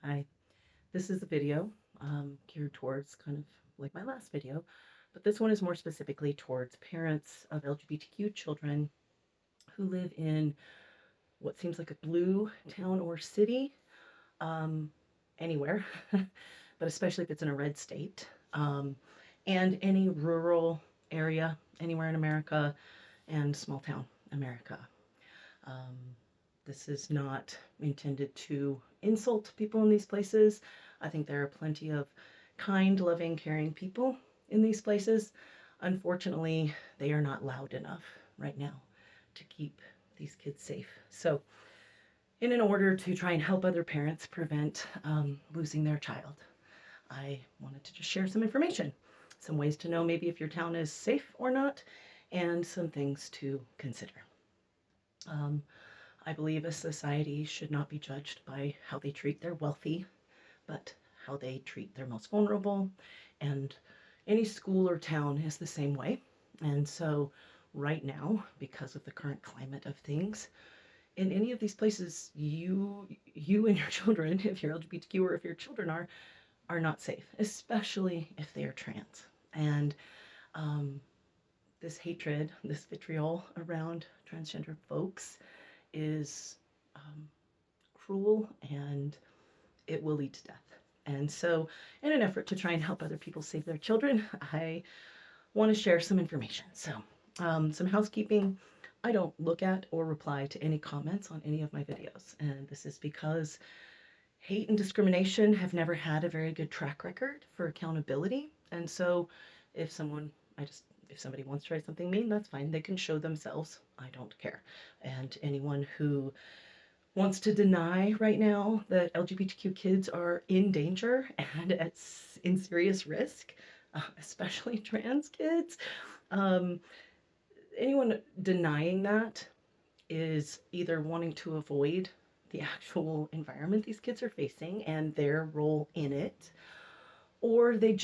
Hi, this is a video geared towards kind of like my last video, but this one is more specifically towards parents of LGBTQ children who live in what seems like a blue town or city, um, anywhere, but especially if it's in a red state, and any rural area anywhere in America and small town America. Um, this is not intended to insult people in these places. I think there are plenty of kind, loving, caring people in these places. Unfortunately, they are not loud enough right now to keep these kids safe. So, in an order to try and help other parents prevent losing their child, I wanted to just share some information, some ways to know maybe if your town is safe or not, and some things to consider. Um, I believe a society should not be judged by how they treat their wealthy, but how they treat their most vulnerable. And any school or town is the same way. And so, right now, because of the current climate of things, in any of these places, you and your children, if you're LGBTQ or if your children are not safe, especially if they are trans. And um, this hatred, this vitriol around transgender folks is cruel and it will lead to death. And so, in an effort to try and help other people save their children, I want to share some information. So, some housekeeping. I don't look at or reply to any comments on any of my videos. And this is because hate and discrimination have never had a very good track record for accountability. And so, if someone, if somebody wants to write something mean, that's fine. They can show themselves. I don't care. And anyone who wants to deny right now that LGBTQ kids are in danger and in serious risk, especially trans kids. Um, Anyone denying that is either wanting to avoid the actual environment these kids are facing and their role in it, or they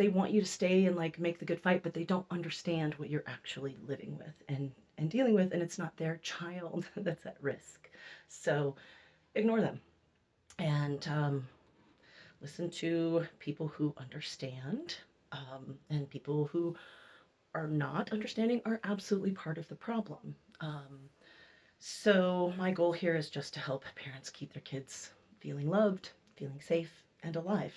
want you to stay and like make the good fight, but they don't understand what you're actually living with and dealing with, and it's not their child that's at risk. So ignore them and listen to people who understand, and people who are not understanding are absolutely part of the problem. So, my goal here is just to help parents keep their kids feeling loved, feeling safe, and alive.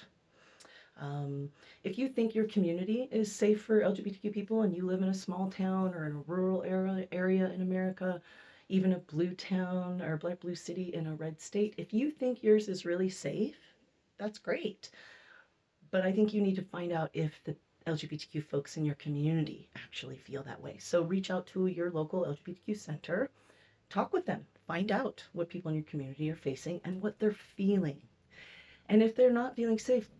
Um, if you think your community is safe for LGBTQ people and you live in a small town or in a rural area in America, even a blue town or a blue city in a red state, if you think yours is really safe, that's great. But I think you need to find out if the LGBTQ folks in your community actually feel that way. So reach out to your local LGBTQ center, talk with them, find out what people in your community are facing and what they're feeling. And if they're not feeling safe,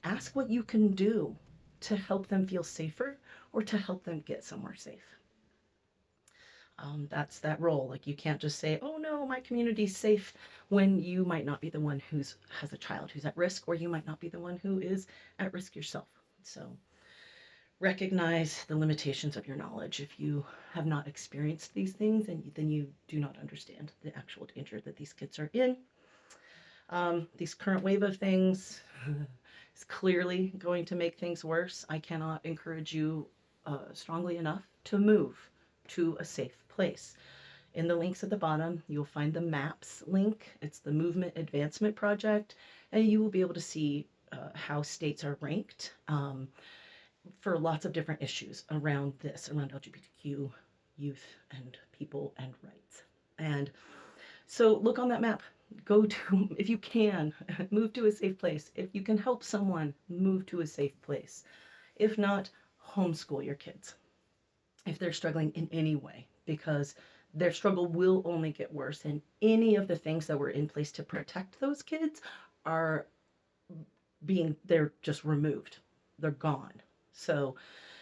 ask what you can do to help them feel safer or to help them get somewhere safe. That's that role. Like you can't just say, "Oh no, my community's safe," when you might not be the one who's has a child who's at risk, or you might not be the one who is at risk yourself. So recognize the limitations of your knowledge. If you have not experienced these things, and then you do not understand the actual danger that these kids are in. These current wave of things is clearly going to make things worse. I cannot encourage you strongly enough to move to a safe place. In the links at the bottom, you'll find the MAPS link. It's the Movement Advancement Project, and you will be able to see how states are ranked for lots of different issues around LGBTQ youth and people and rights. And so look on that map. Go to, if you can, move to a safe place. If you can help someone, move to a safe place. If not, homeschool your kids if they're struggling in any way, because their struggle will only get worse. And any of the things that were in place to protect those kids are they're just removed. They're gone. So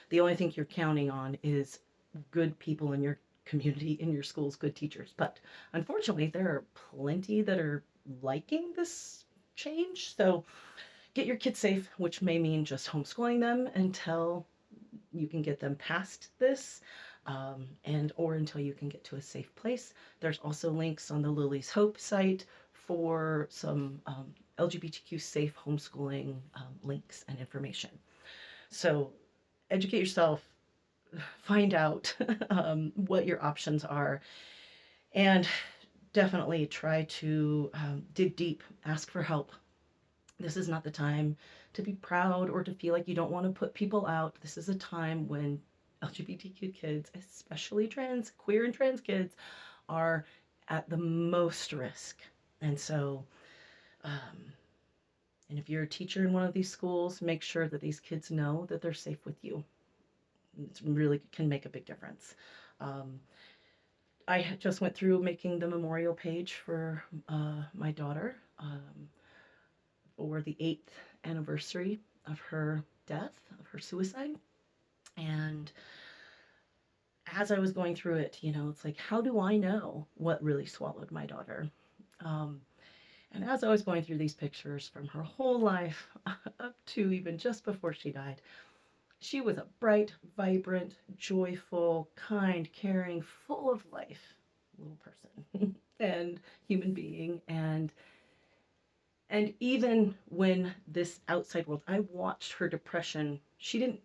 the only thing you're counting on is good people in your community, in your schools, good teachers. But unfortunately, there are plenty that are liking this change. So get your kids safe, which may mean just homeschooling them until you can get them past this, and or until you can get to a safe place. There's also links on the Lily's Hope site for some LGBTQ safe homeschooling links and information. So educate yourself, find out what your options are, and definitely try to dig deep, ask for help. This is not the time to be proud or to feel like you don't want to put people out. This is a time when LGBTQ kids, especially queer and trans kids, are at the most risk. And so, um, and if you're a teacher in one of these schools, make sure that these kids know that they're safe with you. It really can make a big difference. Um, I just went through making the memorial page for my daughter for the 8th anniversary of her death, of her suicide. And as I was going through it, it's like, how do I know what really swallowed my daughter? Um, and as I was going through these pictures from her whole life up to even just before she died, she was a bright, vibrant, joyful, kind, caring, full of life little person and human being. And even when this outside world, I watched her depression. She didn't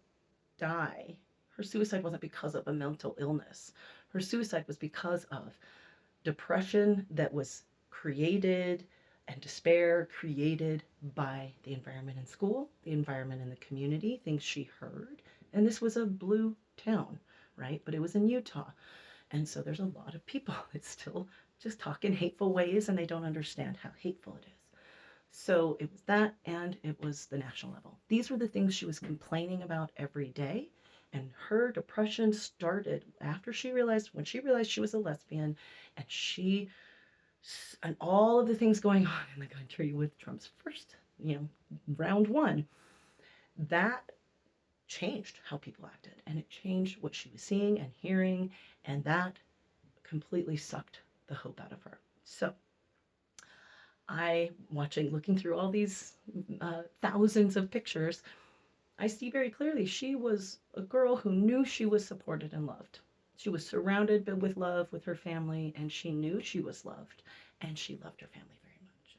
die. Her suicide wasn't because of a mental illness. Her suicide was because of depression that was created and despair created by the environment in school, the environment in the community, things she heard. And this was a blue town, right? But it was in Utah. And so there's a lot of people that still just talk in hateful ways and they don't understand how hateful it is. So it was that, and it was the national level. These were the things she was complaining about every day. And her depression started after when she realized she was a lesbian, and all of the things going on in the country with Trump's first, round one, that changed how people acted, and it changed what she was seeing and hearing, and that completely sucked the hope out of her. So looking through all these thousands of pictures, I see very clearly she was a girl who knew she was supported and loved. She was surrounded with love with her family, and she knew she was loved, and she loved her family very much.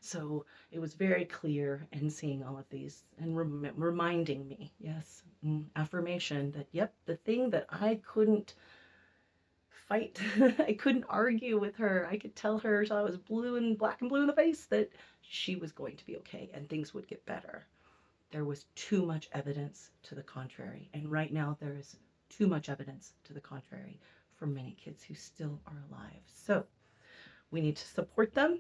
So it was very clear in seeing all of these and reminding me, yes, affirmation that, yep, the thing that I couldn't fight. I couldn't argue with her. I could tell her till I was black and blue in the face that she was going to be okay and things would get better. There was too much evidence to the contrary. And right now there is too much evidence to the contrary for many kids who still are alive. So we need to support them,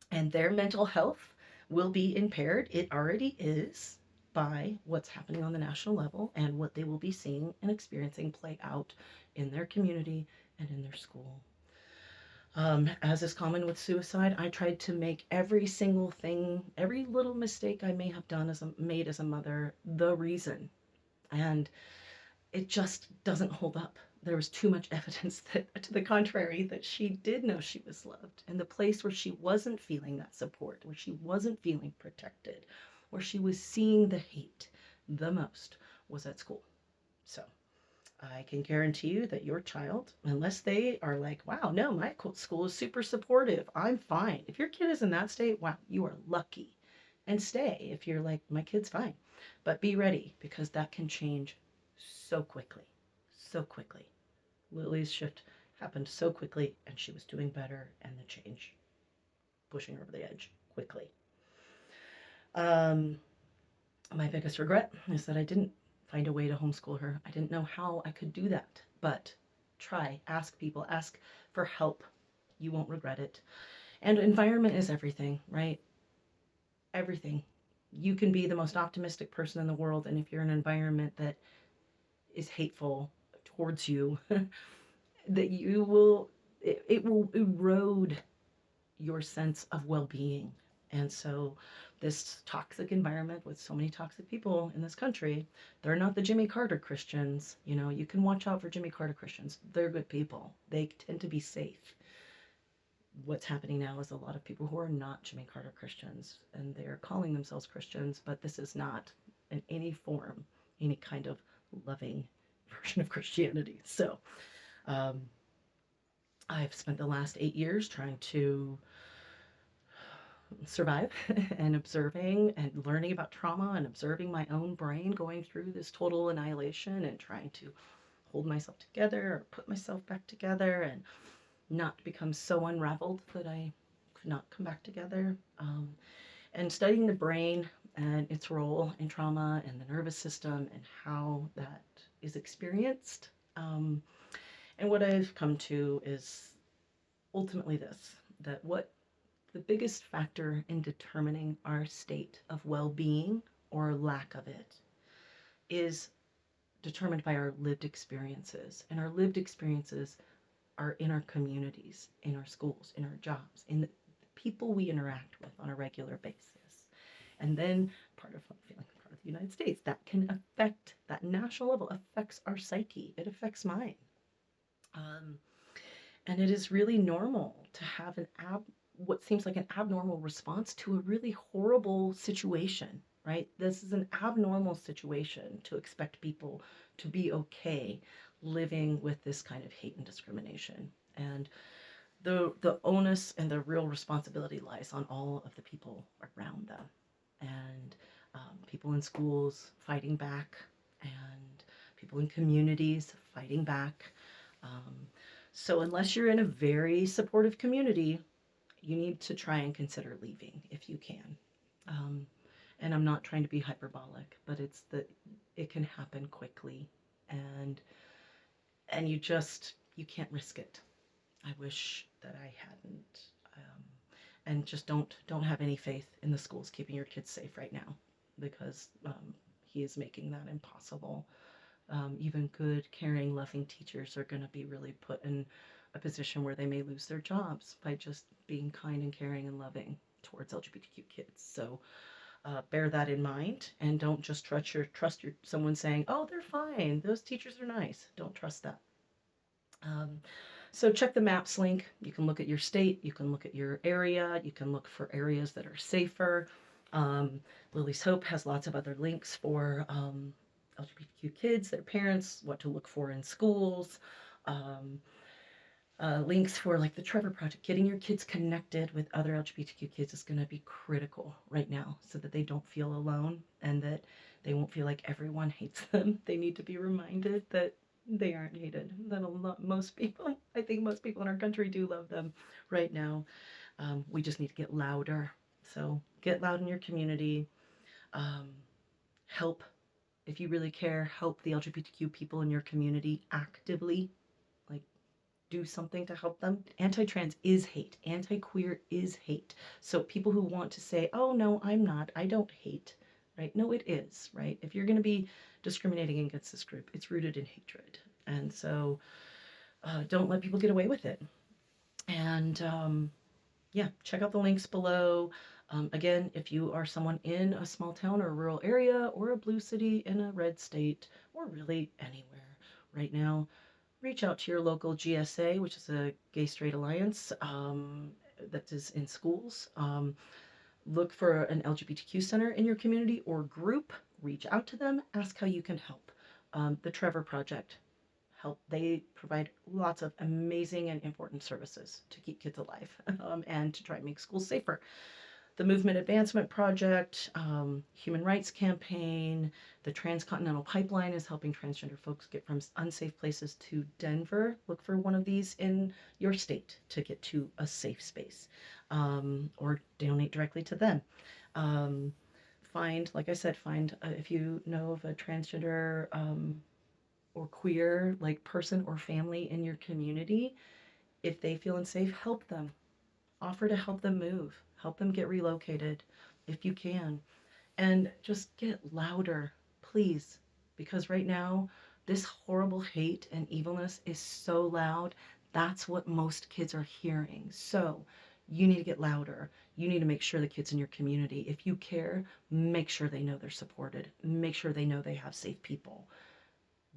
and their mental health will be impaired. It already is, by what's happening on the national level and what they will be seeing and experiencing play out in their community and in their school. As is common with suicide, I tried to make every single thing, every little mistake I may have made as a mother, the reason. And it just doesn't hold up. There was too much evidence that, to the contrary, that she did know she was loved. And the place where she wasn't feeling that support, where she wasn't feeling protected, where she was seeing the hate the most, was at school. So I can guarantee you that your child, unless they are like, wow, no, my school is super supportive, I'm fine. If your kid is in that state, wow, you are lucky. And stay if you're like, my kid's fine. But be ready, because that can change so quickly. So quickly. Lily's shift happened so quickly, and she was doing better, and the change pushing her over the edge quickly. My biggest regret is that I didn't find a way to homeschool her. I didn't know how I could do that, but try, ask people, ask for help. You won't regret it. And environment is everything, right? Everything. You can be the most optimistic person in the world, and if you're in an environment that is hateful towards you, that it will erode your sense of well-being. And so this toxic environment with so many toxic people in this country, they're not the Jimmy Carter Christians. You can watch out for Jimmy Carter Christians. They're good people. They tend to be safe. What's happening now is a lot of people who are not Jimmy Carter Christians, and they're calling themselves Christians, but this is not in any form any kind of loving version of Christianity. So I've spent the last 8 years trying to survive and observing and learning about trauma and observing my own brain going through this total annihilation and trying to hold myself together or put myself back together and not become so unraveled that I could not come back together. And studying the brain and its role in trauma and the nervous system and how that is experienced. And what I've come to is ultimately this, that what the biggest factor in determining our state of well being or lack of it is determined by our lived experiences. And our lived experiences are in our communities, in our schools, in our jobs, in the people we interact with on a regular basis. And then part of feeling part of the United States, that can affect, that national level affects our psyche. It affects mine. Um, and it is really normal to have what seems like an abnormal response to a really horrible situation, right? This is an abnormal situation to expect people to be okay living with this kind of hate and discrimination. And the onus and the real responsibility lies on all of the people around them, and people in schools fighting back, and people in communities fighting back. Um, so unless you're in a very supportive community, you need to try and consider leaving if you can. Um, and I'm not trying to be hyperbolic, but it's that it can happen quickly, and you can't risk it. I wish that I hadn't. And just don't have any faith in the schools keeping your kids safe right now, because he is making that impossible. Even good, caring, loving teachers are going to be really put in a position where they may lose their jobs by just being kind and caring and loving towards LGBTQ kids. So bear that in mind, and don't just trust your someone saying, "Oh, they're fine. Those teachers are nice." Don't trust that. Um, so check the maps link. You can look at your state, you can look at your area, you can look for areas that are safer. Lily's Hope has lots of other links for LGBTQ kids, their parents, what to look for in schools. Um, Links for like the Trevor Project. Getting your kids connected with other LGBTQ kids is going to be critical right now so that they don't feel alone and that they won't feel like everyone hates them. They need to be reminded that they aren't hated. That most people, I think most people in our country do love them right now. We just need to get louder. So get loud in your community. Um, Help, if you really care, help the LGBTQ people in your community actively. Like, do something to help them. Anti-trans is hate. Anti-queer is hate. So people who want to say, "Oh no, I'm not. I don't hate," right? No, it is, right? If you're going to be discriminating against this group, it's rooted in hatred. And so don't let people get away with it. And yeah, check out the links below. Again, if you are someone in a small town or a rural area or a blue city in a red state or really anywhere right now, reach out to your local GSA, which is a Gay Straight Alliance that is in schools. Look for an LGBTQ center in your community or group. Reach out to them. Ask how you can help. The Trevor Project help. They provide lots of amazing and important services to keep kids alive and to try and make schools safer. The Movement Advancement Project, Human Rights Campaign, the Transcontinental Pipeline is helping transgender folks get from unsafe places to Denver. Look for one of these in your state to get to a safe space, or donate directly to them. Like I said, if you know of a transgender or queer like person or family in your community, if they feel unsafe, help them. Offer to help them move, help them get relocated if you can. And just get louder, please, because right now, this horrible hate and evilness is so loud. That's what most kids are hearing. So you need to get louder. You need to make sure the kids in your community, if you care, make sure they know they're supported. Make sure they know they have safe people.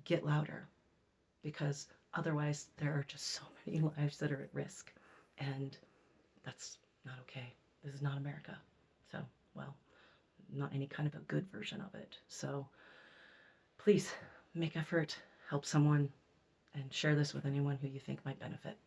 Get louder, because otherwise there are just so many lives that are at risk. And that's not okay. This is not America. So, well, not any kind of a good version of it. So please make effort, help someone, and share this with anyone who you think might benefit.